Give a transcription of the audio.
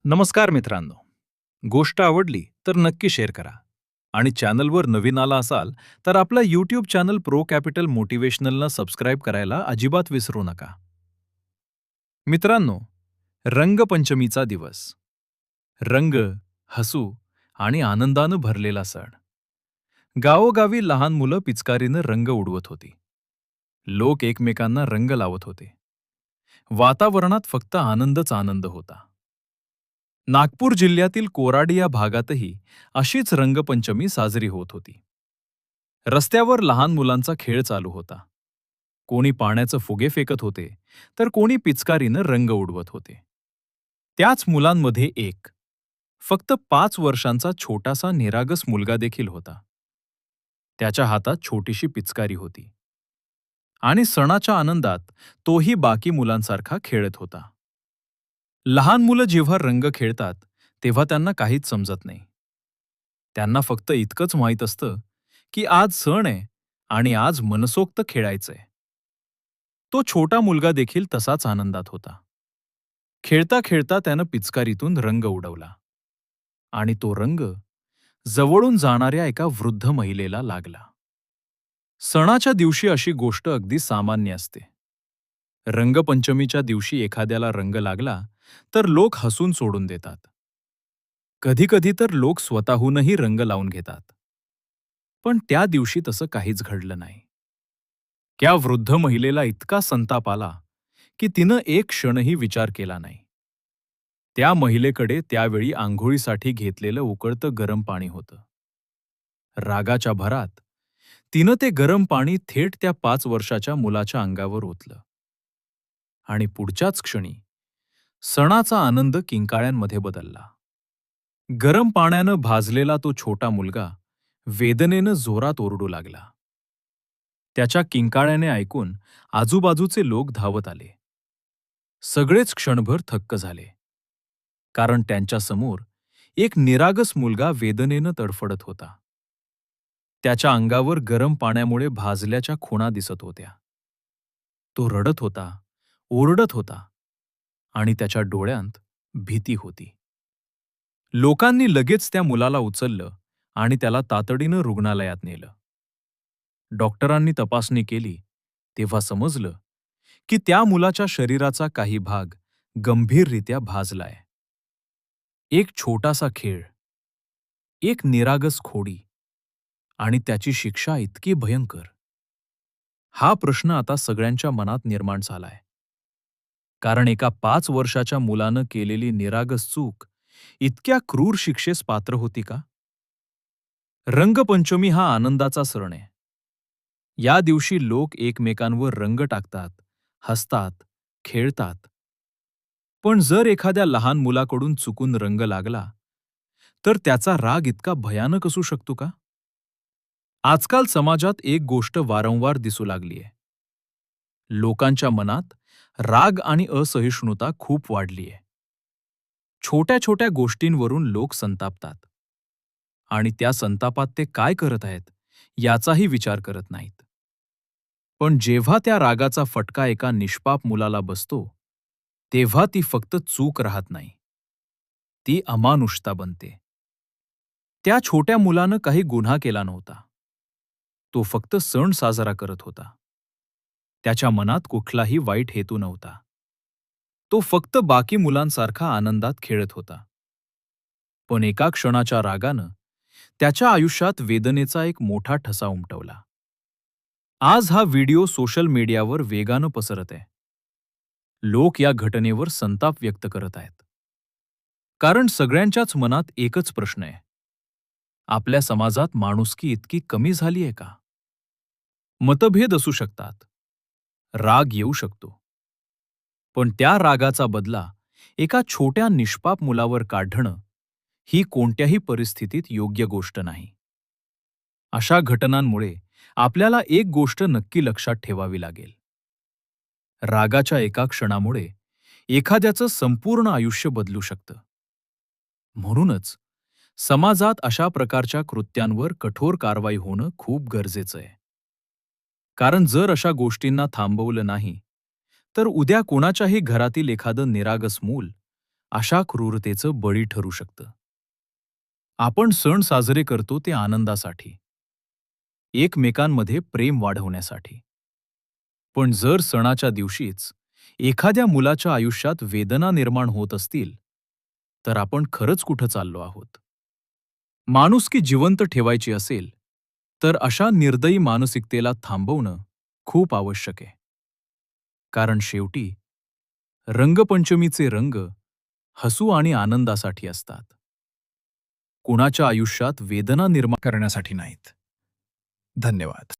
नमस्कार मित्रांनो. गोष्ट आवडली तर नक्की शेअर करा. आणि चॅनलवर नवीन आला असाल तर आपला यूट्यूब चॅनल प्रो कॅपिटल मोटिवेशनलला सबस्क्राईब करायला अजिबात विसरू नका. मित्रांनो, रंगपंचमीचा दिवस. रंग, हसू आणि आनंदानं भरलेला सण. गावोगावी लहान मुलं पिचकारीनं रंग उडवत होती. लोक एकमेकांना रंग लावत होते. वातावरणात फक्त आनंदच आनंद होता. नागपूर जिल्ह्यातील कोराडी या भागातही अशीच रंगपंचमी साजरी होत होती. रस्त्यावर लहान मुलांचा खेळ चालू होता. कोणी पाण्याचं फुगे फेकत होते, तर कोणी पिचकारीनं रंग उडवत होते. त्याच मुलांमध्ये एक, फक्त 5 वर्षांचा छोटासा निरागस मुलगा देखील होता. त्याच्या हातात छोटीशी पिचकारी होती. आणि सणाच्या आनंदात तोही बाकी मुलांसारखा खेळत होता. लहान मुलं जेव्हा रंग खेळतात, तेव्हा त्यांना काहीच समजत नाही. त्यांना फक्त इतकंच माहीत असतं की आज सण आहे आणि आज मनसोक्त खेळायचंय. तो छोटा मुलगा देखील तसाच आनंदात होता. खेळता खेळता त्यानं पिचकारीतून रंग उडवला आणि तो रंग जवळून जाणाऱ्या एका वृद्ध महिलेला लागला. सणाच्या दिवशी अशी गोष्ट अगदी सामान्य असते. रंगपंचमीच्या दिवशी एखाद्याला रंग लागला तर लोक हसून सोडून देतात. कधीकधी तर लोक स्वतःहूनही रंग लावून घेतात. पण त्या दिवशी तसं काहीच घडलं नाही. त्या वृद्ध महिलेला इतका संताप आला की तिनं एक क्षणही विचार केला नाही. त्या महिलेकडे त्यावेळी आंघोळीसाठी घेतलेलं उकळतं गरम पाणी होतं. रागाच्या भरात तिनं ते गरम पाणी थेट त्या 5 वर्षाच्या मुलाच्या अंगावर ओतलं. आणि पुढच्याच क्षणी सणाचा आनंद किंकाळ्यांमध्ये बदलला. गरम पाण्यानं भाजलेला तो छोटा मुलगा वेदनेनं जोरात ओरडू लागला. त्याच्या किंकाळ्याने ऐकून आजूबाजूचे लोक धावत आले. सगळेच क्षणभर थक्क झाले. कारण त्यांच्यासमोर एक निरागस मुलगा वेदनेनं तडफडत होता. त्याच्या अंगावर गरम पाण्यामुळे भाजल्याच्या खुणा दिसत होत्या. तो रडत होता, ओरडत होता आणि त्याच्या डोळ्यांत भीती होती. लोकांनी लगेच त्या मुलाला उचललं आणि त्याला तातडीनं रुग्णालयात नेलं. डॉक्टरांनी तपासणी केली तेव्हा समजलं की त्या मुलाच्या शरीराचा काही भाग गंभीररित्या भाजलाय. एक छोटासा खेळ, एक निरागस खोडी आणि त्याची शिक्षा इतकी भयंकर. हा प्रश्न आता सगळ्यांच्या मनात निर्माण झालाय. कारण एका 5 वर्षाच्या मुलानं केलेली निरागस चूक इतक्या क्रूर शिक्षेस पात्र होती का? रंगपंचमी हा आनंदाचा सण आहे. या दिवशी लोक एकमेकांवर रंग टाकतात, हसतात, खेळतात. पण जर एखाद्या लहान मुलाकडून चुकून रंग लागला, तर त्याचा राग इतका भयानक असू शकतो का? आजकाल समाजात एक गोष्ट वारंवार दिसू लागलीय. लोकांच्या मनात राग आणि असहिष्णुता खूप वाढलीय. छोट्या छोट्या गोष्टींवरून लोक संतापतात. आणि त्या संतापात ते काय करत आहेत याचाही विचार करत नाहीत. पण जेव्हा त्या रागाचा फटका एका निष्पाप मुलाला बसतो, तेव्हा ती फक्त चूक राहत नाही. ती अमानुषता बनते. त्या छोट्या मुलानं काही गुन्हा केला नव्हता. तो फक्त सण साजरा करत होता. त्याच्या मनात कुठलाही वाईट हेतू नव्हता. तो फक्त बाकी मुलांसारखा आनंदात खेळत होता. पण एका क्षणाच्या रागानं त्याच्या आयुष्यात वेदनेचा एक मोठा ठसा उमटवला. आज हा व्हिडिओ सोशल मीडियावर वेगानं पसरत आहे. लोक या घटनेवर संताप व्यक्त करत आहेत. कारण सगळ्यांच्याच मनात एकच प्रश्न आहे. आपल्या समाजात माणुसकी इतकी कमी झाली आहे का? मतभेद असू शकतात. राग येऊ शकतो. पण त्या रागाचा बदला एका छोट्या निष्पाप मुलावर काढणं ही कोणत्याही परिस्थितीत योग्य गोष्ट नाही. अशा घटनांमुळे आपल्याला एक गोष्ट नक्की लक्षात ठेवावी लागेल. रागाच्या एका क्षणामुळे एखाद्याचं संपूर्ण आयुष्य बदलू शकतं. म्हणूनच समाजात अशा प्रकारच्या कृत्यांवर कठोर कारवाई होणं खूप गरजेचं आहे. कारण जर अशा गोष्टींना थांबवलं नाही, तर उद्या कोणाच्याही घरातील एखादं निरागस मूल अशा क्रूरतेचं बळी ठरू शकतं. आपण सण साजरे करतो ते आनंदासाठी, एकमेकांमध्ये प्रेम वाढवण्यासाठी. पण जर सणाच्या दिवशीच एखाद्या मुलाच्या आयुष्यात वेदना निर्माण होत असतील, तर आपण खरंच कुठं चाललो आहोत? माणुसकी जिवंत ठेवायची असेल, तर अशा निर्दयी मानसिकतेला थांबवणं खूप आवश्यक आहे. कारण शेवटी रंगपंचमीचे रंग हसू आणि आनंदासाठी असतात. कुणाच्या आयुष्यात वेदना निर्माण करण्यासाठी नाहीत. धन्यवाद.